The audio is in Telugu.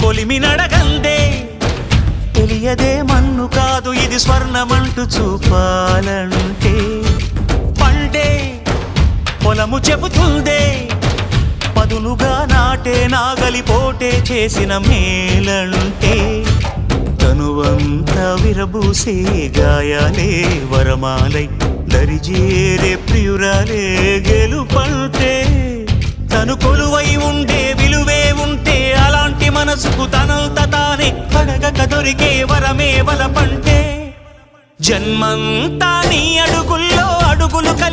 కొలిమి నడగందే తెలియదే మన్ను కాదు ఇది స్వర్ణమంటూ చూపాలంటే పండే పొలము చెబుతుందే పదునుగా నాటే నాగలిపోటే చేసిన మేలంటే తనువంతా విరబూసే గాయాలే వరమాలై దరిజేరే ప్రియురాలే గెలుపంటే తను కొలువై ఉండే విలువే ఉంటే అలాంటి మనసుకు తనంత తానే అడగక దొరికే వరమే వలపంటే జన్మంతా నీ అడుగుల్లో అడుగులు కలిపి